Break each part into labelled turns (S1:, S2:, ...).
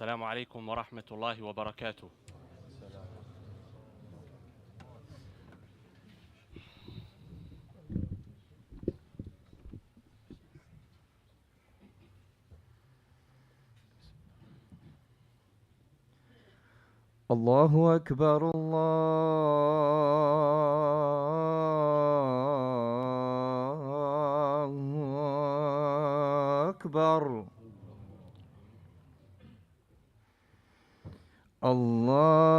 S1: السلام عليكم ورحمة الله وبركاته.
S2: الله أكبر الله أكبر الله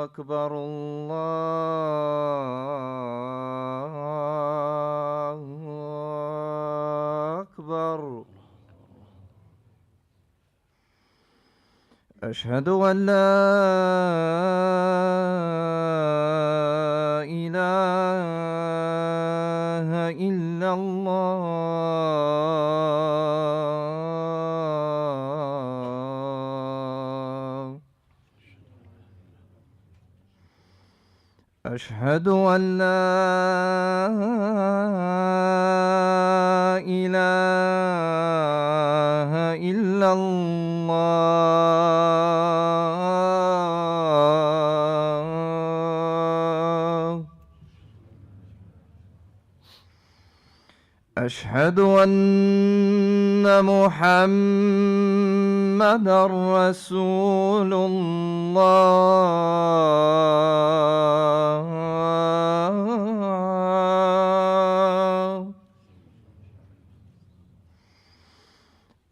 S2: أكبر الله أكبر. أشهد أن لا إله إلا الله. أشهد أن لا إله إلا الله. أشهد أن محمدًا رسول الله.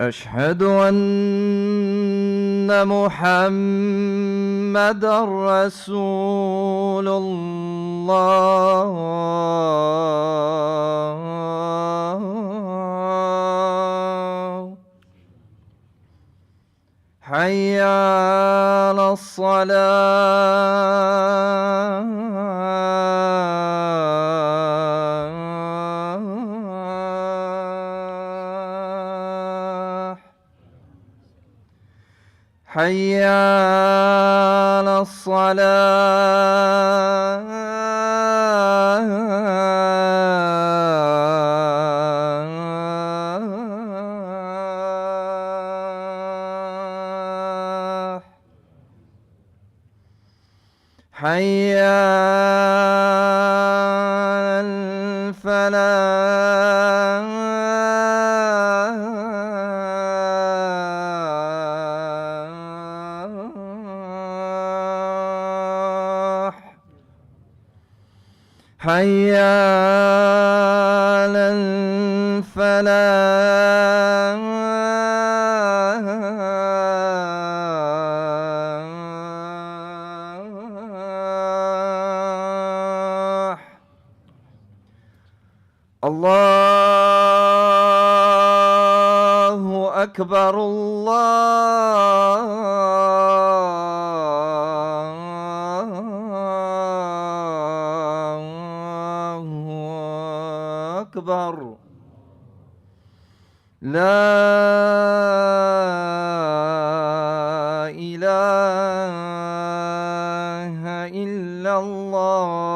S2: أشهد أن محمدًا رسول الله. حي على الصلاة. حي على الصلاة. حي على الفلاح. حي على الفلاح. الله أكبر الله أكبر. لا إله إلا الله.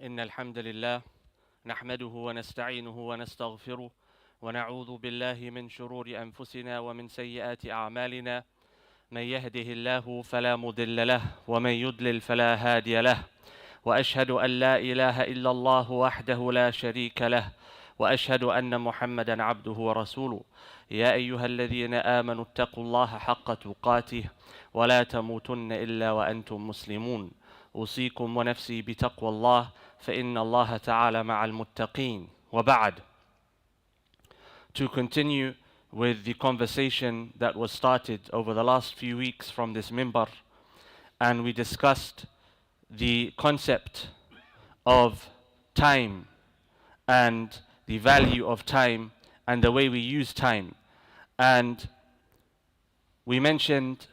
S1: إن الحمد لله نحمده ونستعينه ونستغفره ونعوذ بالله من شرور أنفسنا ومن سيئات أعمالنا. من يهده الله فلا مضل له ومن يضلل فلا هادي له، وأشهد أن لا إله إلا الله وحده لا شريك له، وأشهد أن محمدًا عبده ورسوله. يا أيها الذين آمنوا اتقوا الله حق تقاته ولا تموتن إلا وأنتم مسلمون. أوصيكم ونفسي بتقوى الله، فإن الله تعالى مع المتقين. وبعد. To continue with the conversation that was started over the last few weeks from this minbar, and we discussed the concept of time and the value of time and the way we use time. And we mentioned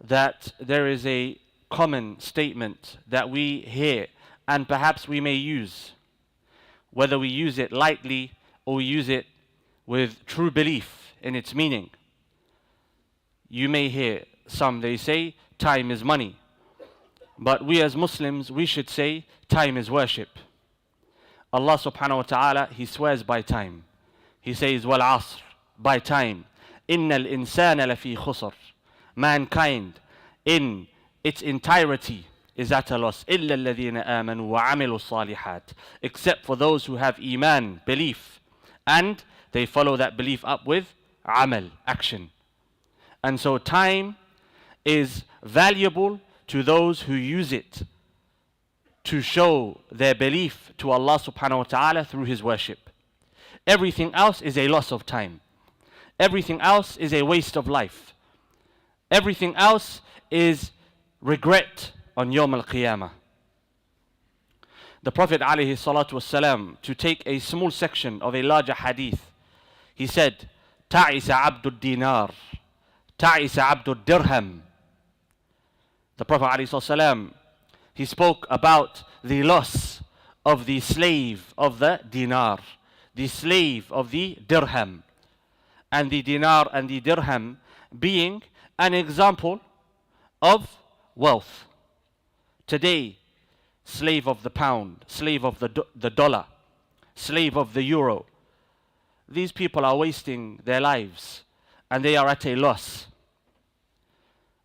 S1: that there is a common statement that we hear and perhaps we may use, whether we use it lightly or we use it with true belief in its meaning. You may hear some, they say, time is money. But we as Muslims, we should say, time is worship. Allah subhanahu wa ta'ala, He swears by time. He says, wal asr, by time. Innal insana lafi khusr. Mankind in its entirety is at a loss. Illa alladhina amanu wa amilu salihat. Except for those who have iman, belief, and they follow that belief up with amal, action. And so time is valuable to those who use it to show their belief to Allah subhanahu wa ta'ala through His worship. Everything else is a loss of time. Everything else is a waste of life. Everything else is regret on Yawm al-Qiyamah. The Prophet alayhi salatu wasalam, to take a small section of a larger hadith, he said, Ta'isa abdul dinar, Ta'isa abdul dirham. The Prophet ﷺ, he spoke about the loss of the slave of the dinar, the slave of the dirham, and the dinar and the dirham being an example of wealth. Today, slave of the pound, slave of the dollar, slave of the euro. These people are wasting their lives and they are at a loss.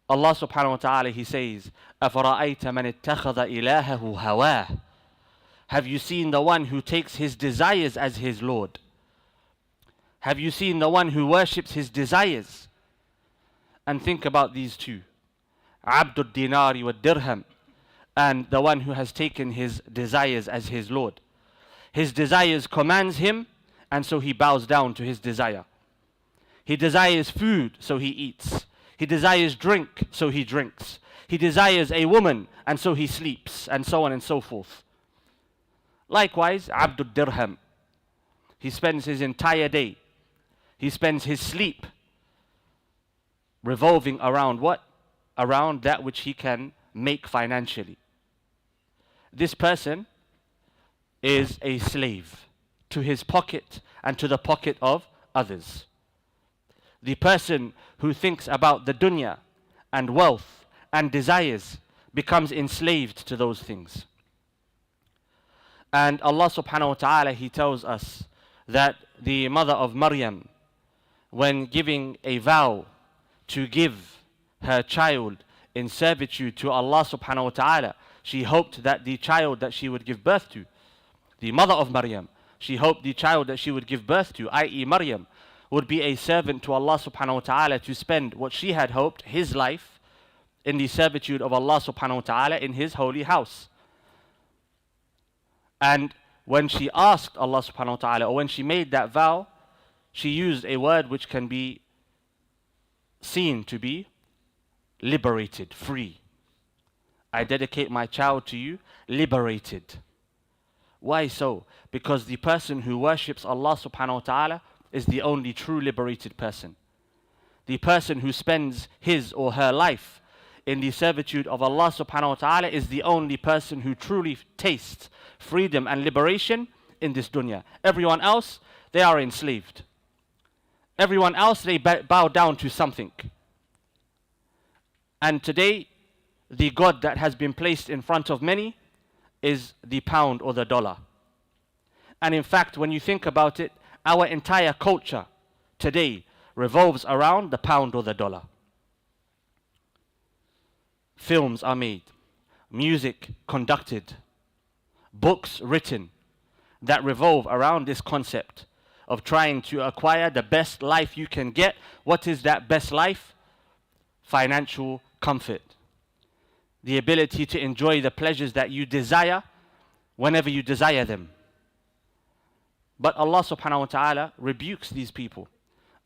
S1: Allah subhanahu wa ta'ala, He says, أَفَرَأَيْتَ مَنِ اتَّخَذَ إِلَهَهُ هَوَاهُ. Have you seen the one who takes his desires as his Lord? Have you seen the one who worships his desires? And think about these two. Abdul dinari wa dirham, and the one who has taken his desires as his Lord. His desires commands him, and so he bows down to his desire. He desires food, so he eats. He desires drink, so he drinks. He desires a woman, and so he sleeps, and so on and so forth. Likewise, Abdul Dirham. He spends his entire day. He spends his sleep revolving around what? Around that which he can make financially. This person is a slave to his pocket and to the pocket of others. The person who thinks about the dunya and wealth and desires becomes enslaved to those things. And Allah subhanahu wa ta'ala, He tells us that the mother of Maryam, when giving a vow to give her child in servitude to Allah subhanahu wa ta'ala, she hoped that the child that she would give birth to, the mother of Maryam, she hoped the child that she would give birth to, i.e. Maryam, would be a servant to Allah subhanahu wa ta'ala to spend what she had hoped, his life, in the servitude of Allah subhanahu wa ta'ala in His holy house. And when she asked Allah subhanahu wa ta'ala, or when she made that vow, she used a word which can be seen to be liberated, free. I dedicate my child to you, liberated. Why so? Because the person who worships Allah subhanahu wa ta'ala is the only true liberated person. The person who spends his or her life in the servitude of Allah subhanahu wa ta'ala is the only person who truly tastes freedom and liberation in this dunya. Everyone else, they are enslaved. Everyone else, they bow down to something. And today, the God that has been placed in front of many is the pound or the dollar. And in fact, when you think about it, our entire culture today revolves around the pound or the dollar. Films are made, music conducted, books written that revolve around this concept of trying to acquire the best life you can get. What is that best life? Financial comfort. The ability to enjoy the pleasures that you desire whenever you desire them. But Allah subhanahu wa ta'ala rebukes these people.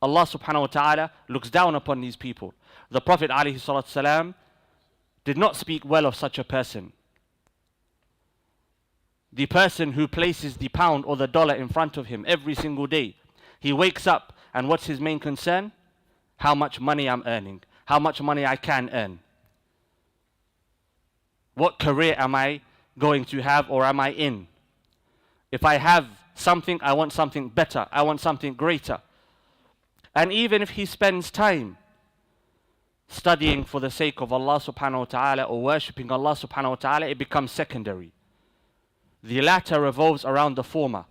S1: Allah subhanahu wa ta'ala looks down upon these people. The Prophet alayhi salatu salam did not speak well of such a person. The person who places the pound or the dollar in front of him every single day, he wakes up and what's his main concern? How much money I'm earning, how much money I can earn. What career am I going to have or am I in? If I have something, I want something better, I want something greater. And even if he spends time studying for the sake of Allah subhanahu wa ta'ala or worshipping Allah subhanahu wa ta'ala, it becomes secondary. The latter revolves around the former,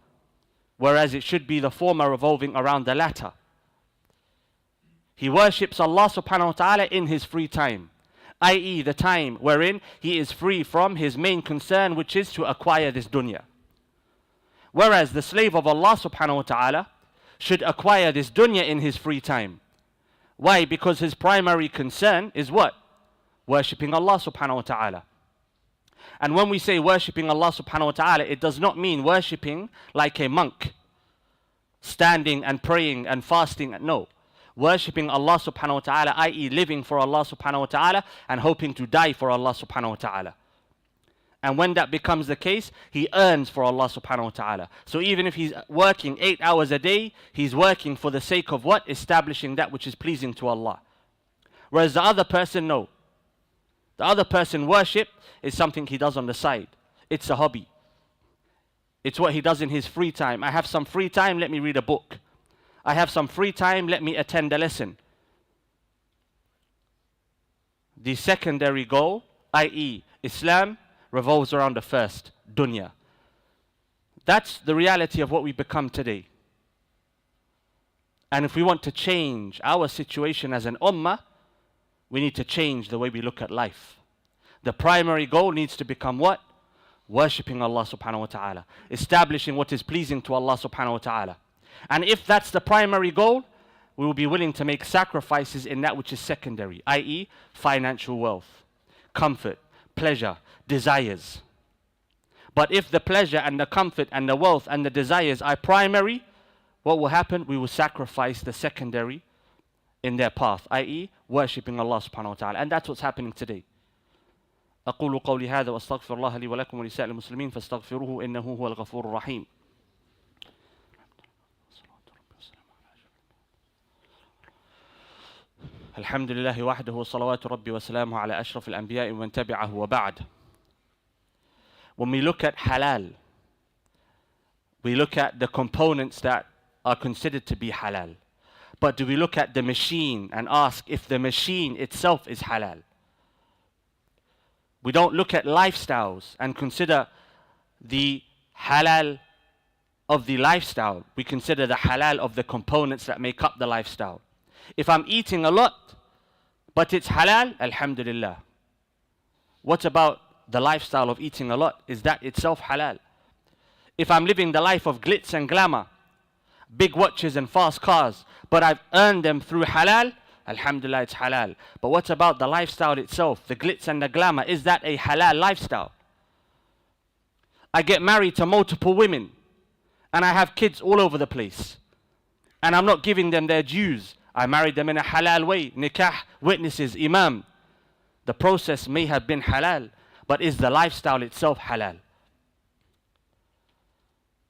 S1: whereas it should be the former revolving around the latter. He worships Allah subhanahu wa ta'ala in his free time, i.e. the time wherein he is free from his main concern, which is to acquire this dunya. Whereas the slave of Allah subhanahu wa ta'ala should acquire this dunya in his free time. Why? Because his primary concern is what? Worshipping Allah subhanahu wa ta'ala. And when we say worshipping Allah subhanahu wa ta'ala, it does not mean worshipping like a monk, standing and praying and fasting. No. Worshipping Allah subhanahu wa ta'ala, i.e. living for Allah subhanahu wa ta'ala and hoping to die for Allah subhanahu wa ta'ala. And when that becomes the case, he earns for Allah subhanahu wa ta'ala. So even if he's working 8 hours a day, he's working for the sake of what? Establishing that which is pleasing to Allah. Whereas the other person, no. The other person, worship is something he does on the side. It's a hobby. It's what he does in his free time. I have some free time, let me read a book. I have some free time, let me attend a lesson. The secondary goal, i.e. Islam, revolves around the first, dunya. That's the reality of what we become today. And if we want to change our situation as an ummah, we need to change the way we look at life. The primary goal needs to become what? Worshipping Allah subhanahu wa ta'ala. Establishing what is pleasing to Allah subhanahu wa ta'ala. And if that's the primary goal, we will be willing to make sacrifices in that which is secondary, i.e. financial wealth, comfort, pleasure, desires. But if the pleasure and the comfort and the wealth and the desires are primary, what will happen? We will sacrifice the secondary in their path, i.e. worshipping Allah subhanahu wa ta'ala. And that's what's happening today. أقول قولي هذا وأستغفر الله لي ولكم ولسائر المسلمين فاستغفروه إنه هو الغفور الرحيم. الحمد لله وحده وصلوات ربي وسلامه على أشرف الأنبياء ومن تبعه وبعد. When we look at halal, we look at the components that are considered to be halal. But do we look at the machine and ask if the machine itself is halal? We don't look at lifestyles and consider the halal of the lifestyle. We consider the halal of the components that make up the lifestyle. If I'm eating a lot, but it's halal, alhamdulillah. What about the lifestyle of eating a lot? Is that itself halal? If I'm living the life of glitz and glamour, big watches and fast cars, but I've earned them through halal, alhamdulillah, it's halal. But what about the lifestyle itself, the glitz and the glamour? Is that a halal lifestyle? I get married to multiple women, and I have kids all over the place, and I'm not giving them their dues. I married them in a halal way, nikah, witnesses, imam. The process may have been halal, but is the lifestyle itself halal?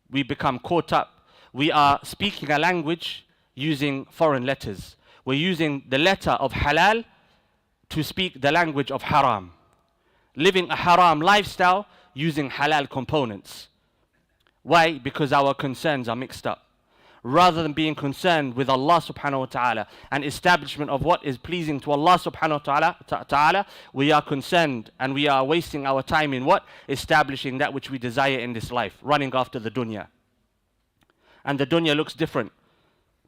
S1: We become caught up. We are speaking a language using foreign letters. We're using the letter of halal to speak the language of haram. Living a haram lifestyle using halal components. Why? Because our concerns are mixed up. Rather than being concerned with Allah subhanahu wa ta'ala and establishment of what is pleasing to Allah subhanahu wa ta'ala, we are concerned and we are wasting our time in what? Establishing that which we desire in this life, running after the dunya. And the dunya looks different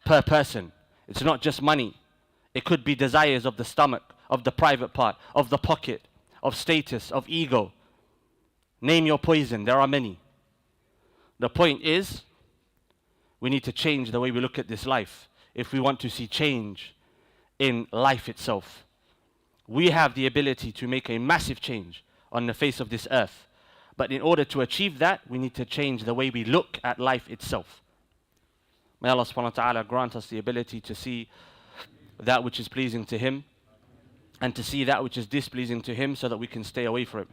S1: per person. It's not just money. It could be desires of the stomach, of the private part, of the pocket, of status, of ego. Name your poison, there are many. The point is, we need to change the way we look at this life if we want to see change in life itself. We have the ability to make a massive change on the face of this earth. But in order to achieve that, we need to change the way we look at life itself. May Allah subhanahu wa ta'ala grant us the ability to see that which is pleasing to Him and to see that which is displeasing to Him so that we can stay away from it.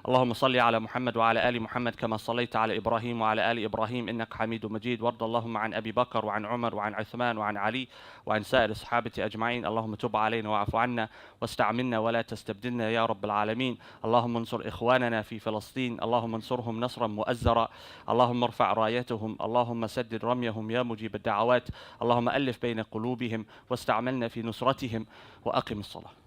S1: اللهم صل على محمد وعلى آل محمد كما صليت على إبراهيم وعلى آل إبراهيم إنك حميد مجيد. وارض اللهم عن أبي بكر وعن عمر وعن عثمان وعن علي وعن سائر الصحابة أجمعين. اللهم تب علينا واعف عنا واستعملنا ولا تستبدلنا يا رب العالمين. اللهم انصر إخواننا في فلسطين، اللهم انصرهم نصرا مؤزرا، اللهم ارفع رايتهم، اللهم سدد رميهم يا مجيب الدعوات، اللهم ألف بين قلوبهم واستعملنا في نصرتهم. وأقم الصلاة.